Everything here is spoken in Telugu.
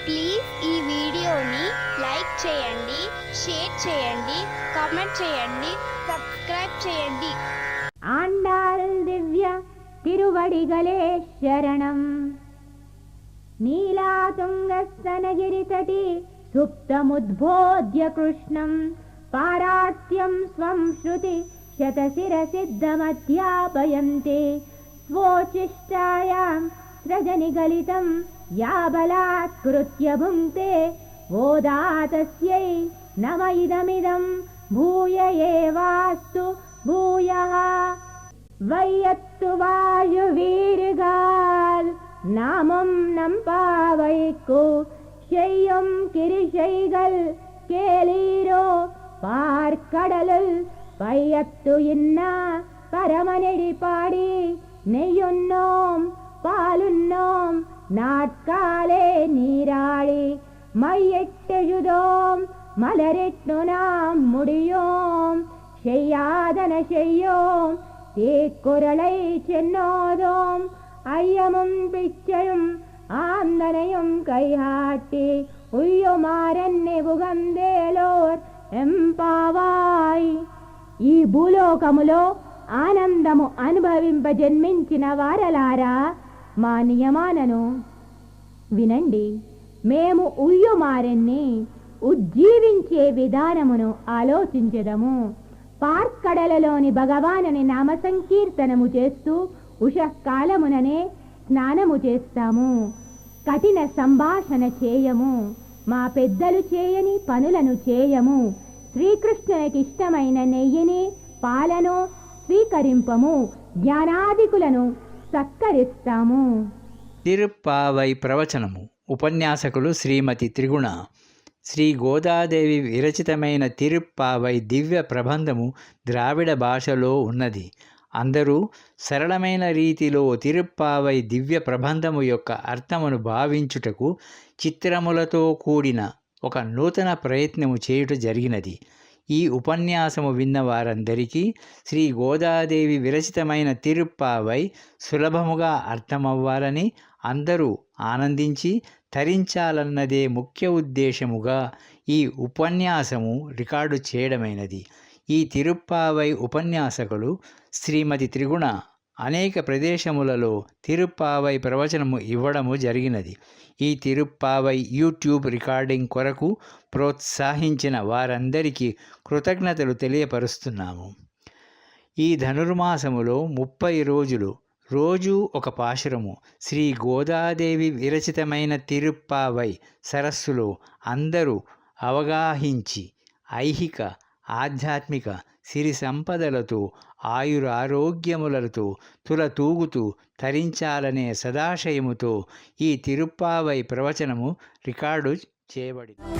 ప్లీజ్ ఈ వీడియోని లైక్ చేయండి, షేర్ చేయండి, కామెంట్ చేయండి, సబ్స్క్రైబ్ చేయండి. ఆండాల్ దివ్య తిరువడిగలే శరణం. నీలాతుంగస్తనగిరితటి సుప్తముద్బోధ్య కృష్ణం పారాత్యం స్వం శృతి శతశిరసిద్ధమధ్యాపయంతే స్వోచిష్టాయాం సృజనిగలితం యా బలాత్కృత్య భుంక్తే ఓదాతస్యై నమ ఇదమిదం భూయ ఏవాస్తు భూయః. వైయత్తు వాయువీరుగాల్ நாமம் நம்பாவைக்கு செய்யும் கிரிசைகள் கேளீரோ பார்க்கடலுள் பையத்து இன்னா பரமனடி பாடி நெய்யுண்ணோம் பாலுண்ணோம் நாட்காலே நீராடி மையிட்டெழுதோம் மலரிட்டு நாம் முடியோம் செய்யாதன செய்யோம் தீக்குறளை சென்னோதோம் ஐயமும் பிச்சையும் ஆந்தனையும் கைகாட்டி ఉయ్యుమారన్ని ఉగందేలోర్ ఎంపావాయ్. ఈ భూలోకములో ఆనందము అనుభవింప జన్మించిన వారలారా, మా నియమాలను వినండి. మేము ఉయ్యుమారన్ని ఉజ్జీవించే విధానమును ఆలోచించదము. పార్కడలలోని భగవానుని నామ సంకీర్తనము చేస్తూ ఉషకాలముననే స్నానము చేస్తాము. కఠిన సంభాషణ చేయము. మా పెద్దలు చేయని పనులను చేయము. శ్రీకృష్ణునికి ఇష్టమైన నెయ్యిని పాలను స్వీకరింపము. జ్ఞానాదికులను సత్కరిస్తాము. తిరుప్పావై ప్రవచనము. ఉపన్యాసకులు శ్రీమతి త్రిగుణ. శ్రీ గోదాదేవి విరచితమైన తిరుప్పావై దివ్య ప్రబంధము ద్రావిడ భాషలో ఉన్నది. అందరూ సరళమైన రీతిలో తిరుప్పావై దివ్య ప్రబంధము యొక్క అర్థమును భావించుటకు చిత్రములతో కూడిన ఒక నూతన ప్రయత్నము చేయుట జరిగినది. ఈ ఉపన్యాసము విన్న వారందరికీ శ్రీ గోదాదేవి విరచితమైన తిరుప్పావై సులభముగా అర్థమవ్వాలని, అందరూ ఆనందించి తరించాలన్నదే ముఖ్య ఉద్దేశముగా ఈ ఉపన్యాసము రికార్డు చేయడమైనది. ఈ తిరుప్పావై ఉపన్యాసకులు శ్రీమతి త్రిగుణ అనేక ప్రదేశములలో తిరుప్పావై ప్రవచనము ఇవ్వడము జరిగినది. ఈ తిరుప్పావై యూట్యూబ్ రికార్డింగ్ కొరకు ప్రోత్సహించిన వారందరికీ కృతజ్ఞతలు తెలియపరుస్తున్నాము. ఈ ధనుర్మాసములో 30 రోజులు రోజు ఒక పాశురము శ్రీ గోదాదేవి విరచితమైన తిరుప్పావై సరస్సులో అందరూ అవగాహించి ఐహిక ఆధ్యాత్మిక సిరి సంపదలతో ఆయురారోగ్యములతో తులతూగుతూ తరించాలనే సదాశయముతో ఈ తిరుప్పావై ప్రవచనము రికార్డు చేయబడింది.